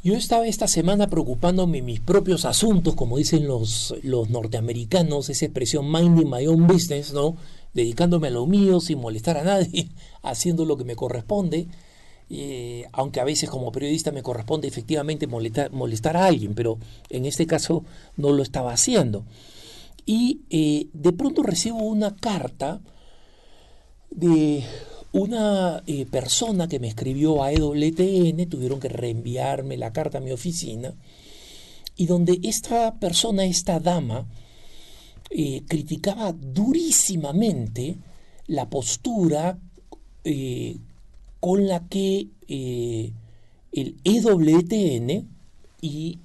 Yo estaba esta semana preocupándome en mis propios asuntos, como dicen los norteamericanos, esa expresión minding my own business, ¿no? Dedicándome a lo mío sin molestar a nadie, haciendo lo que me corresponde, aunque a veces como periodista me corresponde efectivamente molestar a alguien, pero en este caso no lo estaba haciendo. Y de pronto recibo una carta de una persona que me escribió a EWTN, tuvieron que reenviarme la carta a mi oficina, y donde esta persona, esta dama, criticaba durísimamente la postura con la que el EWTN, y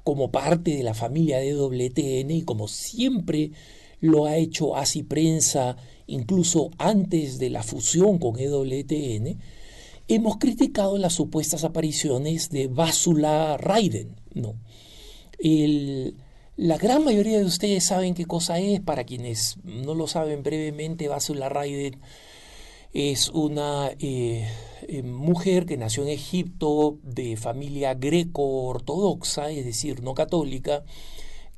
como parte de la familia de EWTN, y como siempre lo ha hecho Así Prensa, incluso antes de la fusión con EWTN, hemos criticado las supuestas apariciones de Vasula Raiden, ¿no? La gran mayoría de ustedes saben qué cosa es. Para quienes no lo saben, brevemente, Vasula Raiden es una mujer que nació en Egipto de familia greco-ortodoxa, es decir, no católica,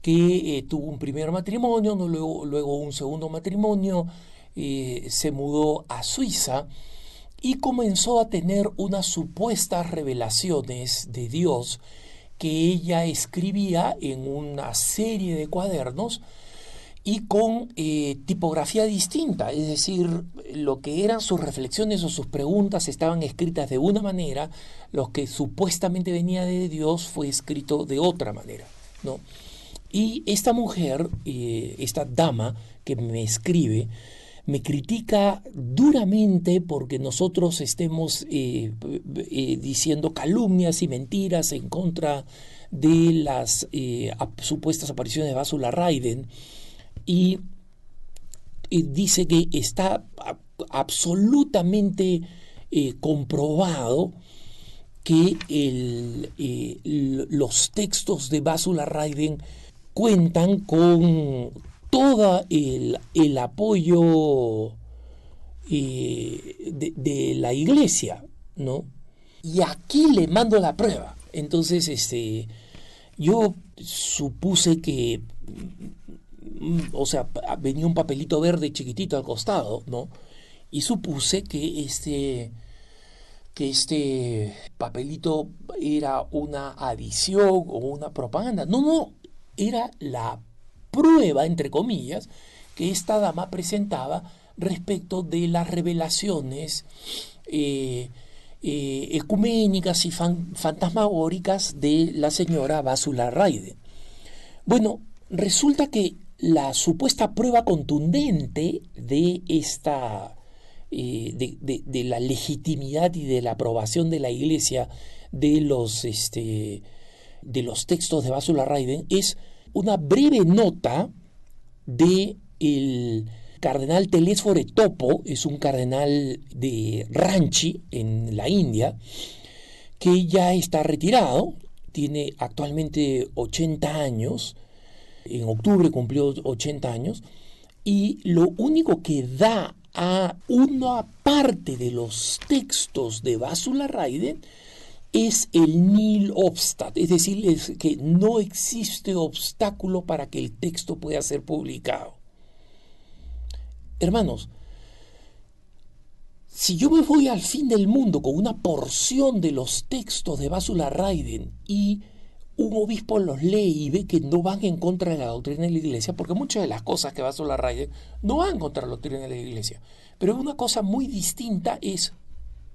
que tuvo un primer matrimonio, ¿no? luego un segundo matrimonio, se mudó a Suiza y comenzó a tener unas supuestas revelaciones de Dios que ella escribía en una serie de cuadernos y con tipografía distinta, es decir, lo que eran sus reflexiones o sus preguntas estaban escritas de una manera, lo que supuestamente venía de Dios fue escrito de otra manera, ¿no? Y esta mujer, esta dama que me escribe, me critica duramente porque nosotros estemos diciendo calumnias y mentiras en contra de las supuestas apariciones de Vasula Raiden, y dice que está absolutamente comprobado que los textos de Vasula Raiden cuentan con todo el apoyo de la iglesia, ¿no? Y aquí le mando la prueba. Entonces, yo supuse que, o sea, venía un papelito verde chiquitito al costado, ¿no? Y supuse que este papelito era una adición o una propaganda. No, no, era la prueba, entre comillas, que esta dama presentaba respecto de las revelaciones ecuménicas y fantasmagóricas de la señora Vasula Raiden. Bueno, resulta que la supuesta prueba contundente de esta de la legitimidad y de la aprobación de la iglesia de los textos de Vasula Raiden es una breve nota de el cardenal Telésforo Topo, es un cardenal de Ranchi en la India, que ya está retirado, tiene actualmente 80 años, en octubre cumplió 80 años, y lo único que da a una parte de los textos de Vasula Raiden es el nil obstat, es decir, es que no existe obstáculo para que el texto pueda ser publicado. Hermanos, si yo me voy al fin del mundo con una porción de los textos de Vasula Raiden y un obispo los lee y ve que no van en contra de la doctrina de la iglesia, porque muchas de las cosas que Vasula Raiden no van contra la doctrina de la iglesia, pero una cosa muy distinta es,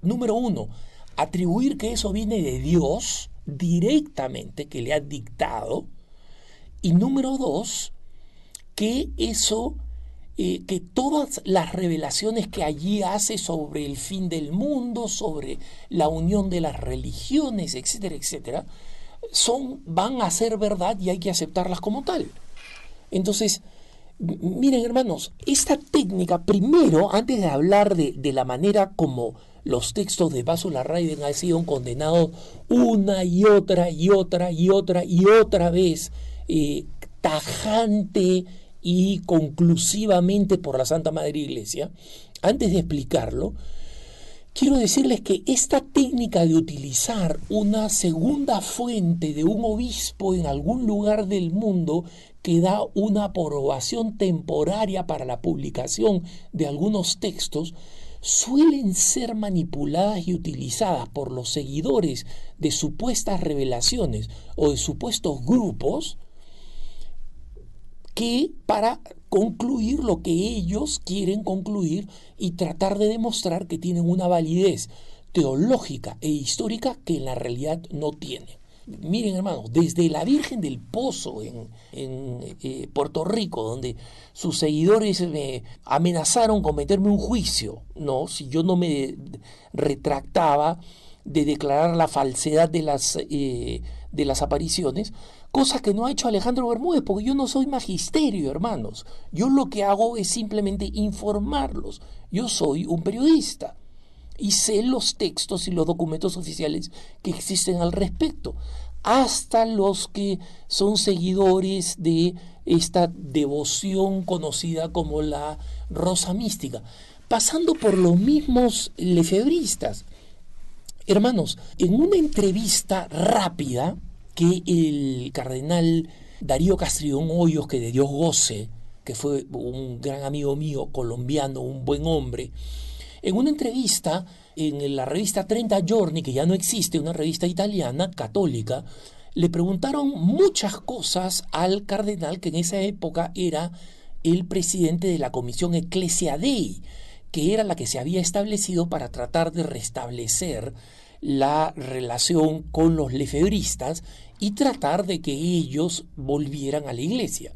número uno, atribuir que eso viene de Dios directamente, que le ha dictado, y número dos, que eso, que todas las revelaciones que allí hace sobre el fin del mundo, sobre la unión de las religiones, etcétera, etcétera, van a ser verdad y hay que aceptarlas como tal. Entonces, miren, hermanos, esta técnica, primero, antes de hablar de la manera como los textos de Vasula Raiden han sido condenados una y otra y otra y otra y otra vez, tajante y conclusivamente por la Santa Madre Iglesia, antes de explicarlo, quiero decirles que esta técnica de utilizar una segunda fuente de un obispo en algún lugar del mundo que da una aprobación temporaria para la publicación de algunos textos, suelen ser manipuladas y utilizadas por los seguidores de supuestas revelaciones o de supuestos grupos que para concluir lo que ellos quieren concluir y tratar de demostrar que tienen una validez teológica e histórica que en la realidad no tiene. Miren, hermanos, desde la Virgen del Pozo en Puerto Rico, donde sus seguidores me amenazaron con meterme un juicio, ¿no? Si yo no me retractaba de declarar la falsedad de las apariciones, cosa que no ha hecho Alejandro Bermúdez, porque yo no soy magisterio, hermanos. Yo lo que hago es simplemente informarlos. Yo soy un periodista y sé los textos y los documentos oficiales que existen al respecto, hasta los que son seguidores de esta devoción conocida como la Rosa Mística, pasando por los mismos lefebristas. Hermanos, en una entrevista rápida que el cardenal Darío Castrillón Hoyos, que de Dios goce, que fue un gran amigo mío colombiano, un buen hombre, en una entrevista en la revista 30 Giorni, que ya no existe, una revista italiana católica, le preguntaron muchas cosas al cardenal, que en esa época era el presidente de la Comisión Ecclesia Dei, que era la que se había establecido para tratar de restablecer la relación con los lefebristas y tratar de que ellos volvieran a la iglesia.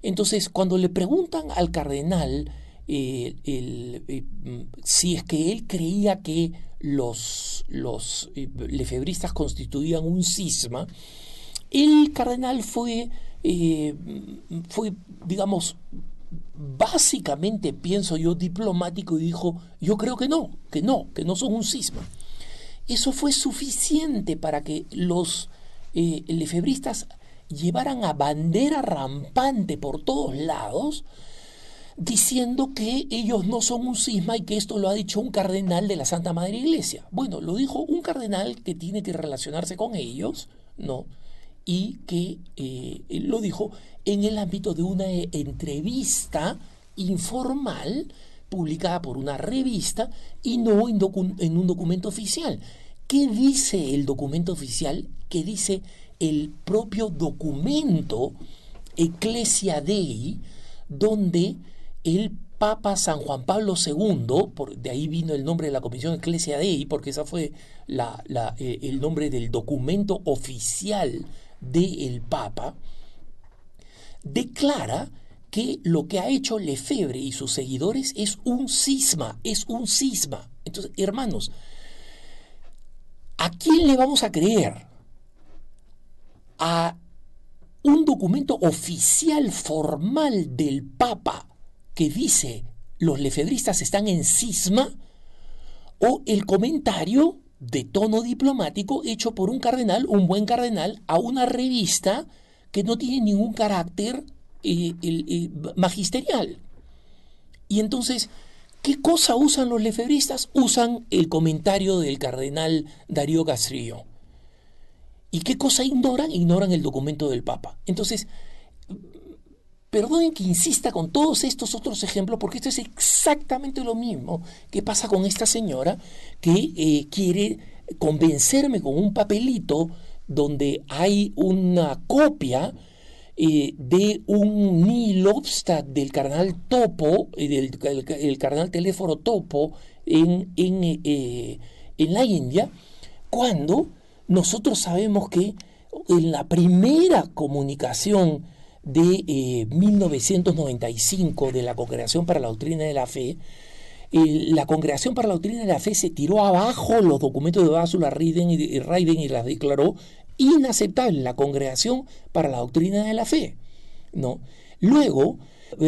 Entonces, cuando le preguntan al cardenal si es que él creía que los lefebristas constituían un cisma, el cardenal fue, digamos, básicamente, pienso yo, diplomático, y dijo: yo creo que no son un cisma. Eso fue suficiente para que los lefebristas llevaran a bandera rampante por todos lados, diciendo que ellos no son un cisma y que esto lo ha dicho un cardenal de la Santa Madre Iglesia. Bueno, lo dijo un cardenal que tiene que relacionarse con ellos, ¿no? Y que lo dijo en el ámbito de una entrevista informal publicada por una revista y no en un documento oficial. ¿Qué dice el documento oficial? ¿Qué dice el propio documento Ecclesia Dei, donde el Papa San Juan Pablo II, de ahí vino el nombre de la Comisión Ecclesia Dei, porque esa fue el nombre del documento oficial del Papa, declara que lo que ha hecho Lefebvre y sus seguidores es un cisma. Entonces, hermanos, ¿a quién le vamos a creer? ¿A un documento oficial formal del Papa que dice los lefebristas están en cisma, o el comentario de tono diplomático hecho por un cardenal, un buen cardenal, a una revista que no tiene ningún carácter magisterial? Y entonces, ¿qué cosa usan los lefebristas? Usan el comentario del cardenal Darío Castrillón. ¿Y qué cosa ignoran? Ignoran el documento del Papa. Entonces, perdonen que insista con todos estos otros ejemplos, porque esto es exactamente lo mismo que pasa con esta señora que quiere convencerme con un papelito donde hay una copia de un Nihil Obstat del cardenal Topo, el cardenal Telésforo Topo en la India, cuando nosotros sabemos que en la primera comunicación de 1995 de la Congregación para la Doctrina de la Fe, la Congregación para la Doctrina de la Fe se tiró abajo los documentos de Básula Reiden y las declaró inaceptables. La Congregación para la Doctrina de la Fe, ¿no? Luego,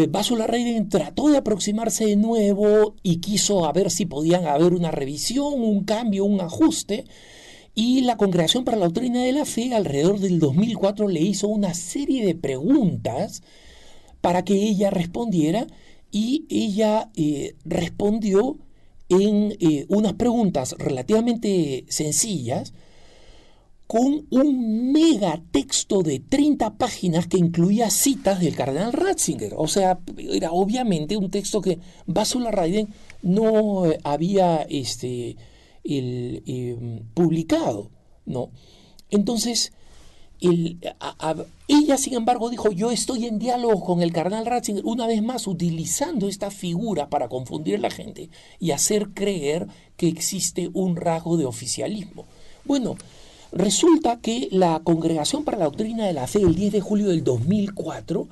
Básula Reiden trató de aproximarse de nuevo y quiso a ver si podían haber una revisión, un cambio, un ajuste. Y la Congregación para la Doctrina de la Fe, alrededor del 2004, le hizo una serie de preguntas para que ella respondiera, y ella respondió en unas preguntas relativamente sencillas con un megatexto de 30 páginas que incluía citas del cardenal Ratzinger. O sea, era obviamente un texto que Básula Reyden no había publicado, ¿no? Entonces, ella, sin embargo, dijo: yo estoy en diálogo con el cardenal Ratzinger, una vez más utilizando esta figura para confundir a la gente y hacer creer que existe un rasgo de oficialismo. Bueno, resulta que la Congregación para la Doctrina de la Fe, el 10 de julio del 2004,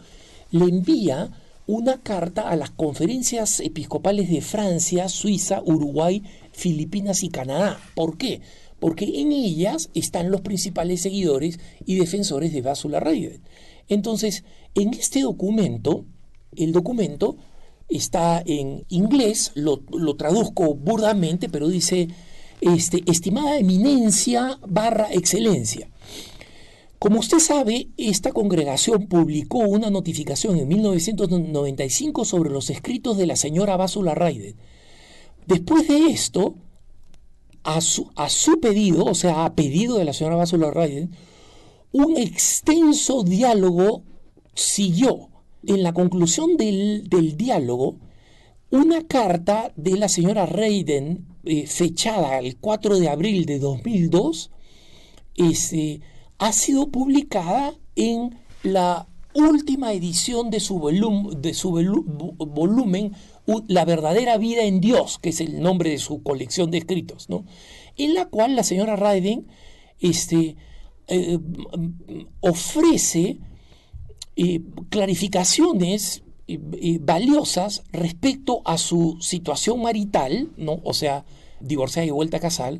le envía una carta a las conferencias episcopales de Francia, Suiza, Uruguay, Filipinas y Canadá. ¿Por qué? Porque en ellas están los principales seguidores y defensores de Básula Reyden. Entonces, en este documento, el documento está en inglés, lo traduzco burdamente, pero dice: estimada eminencia / excelencia. Como usted sabe, esta congregación publicó una notificación en 1995 sobre los escritos de la señora Básula Reyden. Después de esto, a su pedido, o sea, a pedido de la señora Básula Reyden, un extenso diálogo siguió. En la conclusión del diálogo, una carta de la señora Reyden, fechada el 4 de abril de 2002, ha sido publicada en la última edición de su volumen La verdadera vida en Dios, que es el nombre de su colección de escritos, ¿no? En la cual la señora Reyden ofrece clarificaciones valiosas respecto a su situación marital, ¿no? O sea, divorciada y vuelta a casar,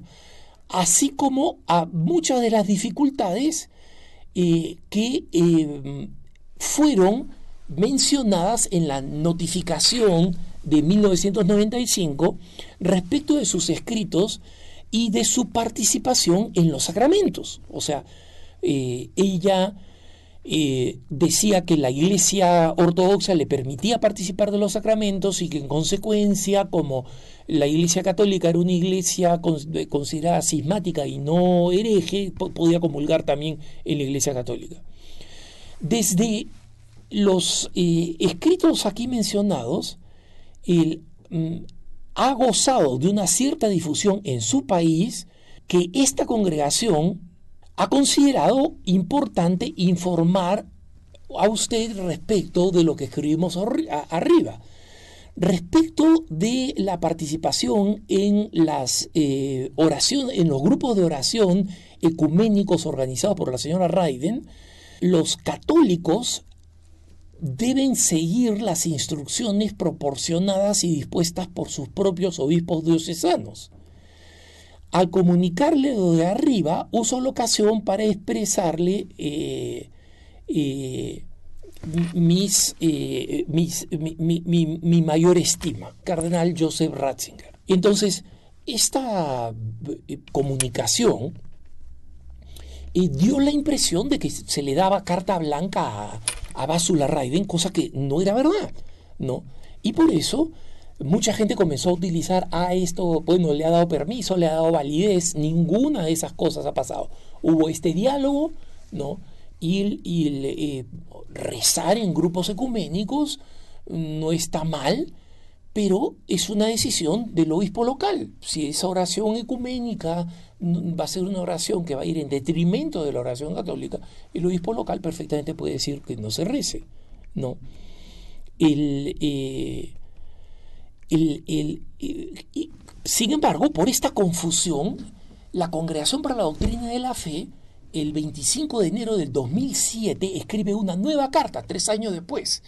así como a muchas de las dificultades que fueron mencionadas en la notificación de 1995 respecto de sus escritos y de su participación en los sacramentos. O sea, ella decía que la Iglesia ortodoxa le permitía participar de los sacramentos y que en consecuencia, como la Iglesia católica era una iglesia considerada cismática y no hereje, podía comulgar también en la Iglesia católica. Desde los escritos aquí mencionados, ha gozado de una cierta difusión en su país, que esta congregación ha considerado importante informar a usted respecto de lo que escribimos arriba. Respecto de la participación en las oraciones, en los grupos de oración ecuménicos organizados por la señora Reyden, los católicos deben seguir las instrucciones proporcionadas y dispuestas por sus propios obispos diocesanos. Al comunicarle lo de arriba, uso la ocasión para expresarle mi mayor estima, Cardenal Joseph Ratzinger. Entonces, esta comunicación dio la impresión de que se le daba carta blanca a Básula Reyden, cosa que no era verdad, ¿no? Y por eso mucha gente comenzó a utilizar esto, bueno, le ha dado permiso, le ha dado validez. Ninguna de esas cosas ha pasado. Hubo este diálogo, ¿no? Y rezar en grupos ecuménicos no está mal, pero es una decisión del obispo local. Si esa oración ecuménica va a ser una oración que va a ir en detrimento de la oración católica, el obispo local perfectamente puede decir que no se rece, ¿no? Sin embargo, por esta confusión, la Congregación para la Doctrina de la Fe, el 25 de enero del 2007, escribe una nueva carta, 3 años después.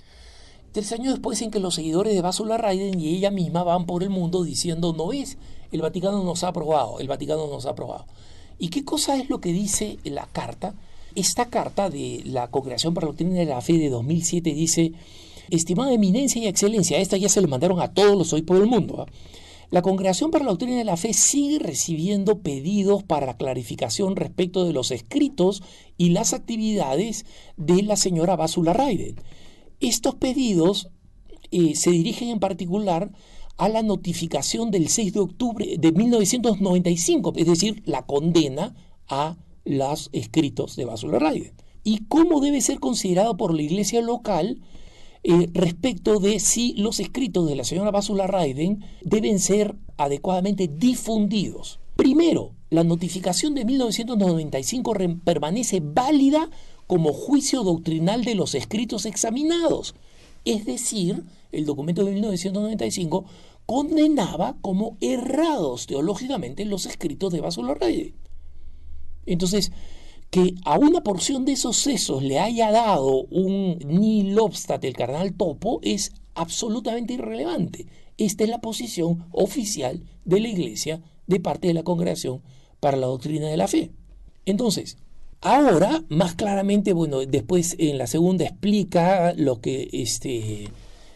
3 años después, en que los seguidores de Básula Reyden y ella misma van por el mundo diciendo: no es, el Vaticano nos ha aprobado, el Vaticano nos ha aprobado. ¿Y qué cosa es lo que dice la carta? Esta carta de la Congregación para la Doctrina de la Fe de 2007 dice: estimada eminencia y excelencia, esta ya se le mandaron a todos los obispos del mundo, ¿eh? La Congregación para la Doctrina de la Fe sigue recibiendo pedidos para clarificación respecto de los escritos y las actividades de la señora Básula Reyden. Estos pedidos se dirigen en particular a la notificación del 6 de octubre de 1995, es decir, la condena a los escritos de Basula Raiden. Y cómo debe ser considerado por la iglesia local respecto de si los escritos de la señora Basula Raiden deben ser adecuadamente difundidos. Primero, la notificación de 1995 permanece válida como juicio doctrinal de los escritos examinados. Es decir, el documento de 1995 condenaba como errados teológicamente los escritos de Basula Raiden. Entonces, que a una porción de esos sesos le haya dado un nihil obstat el cardenal Topo es absolutamente irrelevante. Esta es la posición oficial de la Iglesia de parte de la Congregación para la Doctrina de la Fe. Entonces, ahora, más claramente, bueno, después en la segunda explica lo que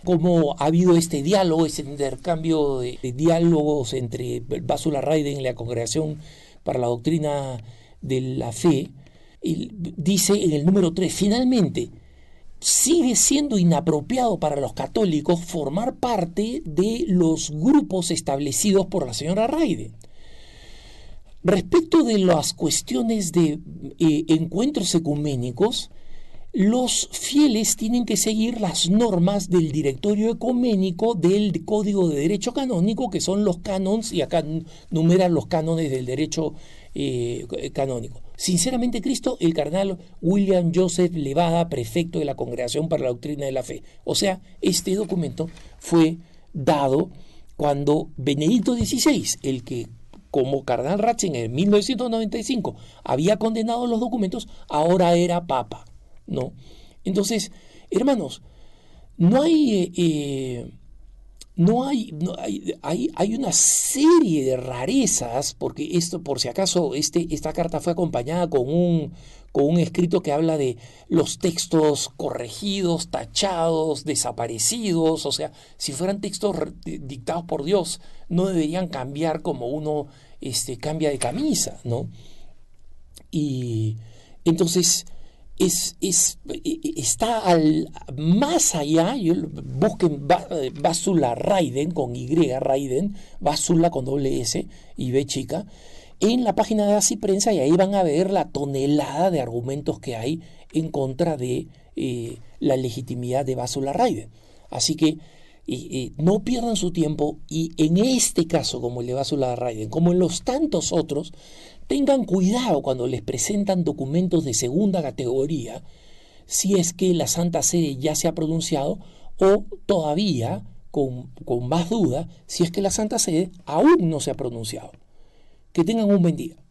cómo ha habido este diálogo, este intercambio de diálogos entre Basula Raiden y la Congregación para la Doctrina de la Fe. Y dice en el número 3, finalmente, sigue siendo inapropiado para los católicos formar parte de los grupos establecidos por la señora Raiden. Respecto de las cuestiones de encuentros ecuménicos, los fieles tienen que seguir las normas del directorio ecuménico del Código de Derecho Canónico, que son los canons, y acá numeran los cánones del derecho canónico. Sinceramente Cristo, el cardenal William Joseph Levada, prefecto de la Congregación para la Doctrina de la Fe. O sea, este documento fue dado cuando Benedicto XVI, el que como cardenal Ratzinger en 1995 había condenado los documentos, ahora era papa, ¿no? Entonces, hermanos, hay una serie de rarezas, porque esto, por si acaso, esta carta fue acompañada con un escrito que habla de los textos corregidos, tachados, desaparecidos. O sea, si fueran textos dictados por Dios, no deberían cambiar como uno cambia de camisa, ¿no? Y entonces está más allá. Busquen Basula Raiden con Y, Raiden, Basula con doble S y B chica, en la página de Así Prensa, y ahí van a ver la tonelada de argumentos que hay en contra de la legitimidad de Basula Raiden. Así que no pierdan su tiempo, y en este caso, como el de Basula Raiden, como en los tantos otros, tengan cuidado cuando les presentan documentos de segunda categoría, si es que la Santa Sede ya se ha pronunciado, o todavía, con más duda, si es que la Santa Sede aún no se ha pronunciado. Que tengan un buen día.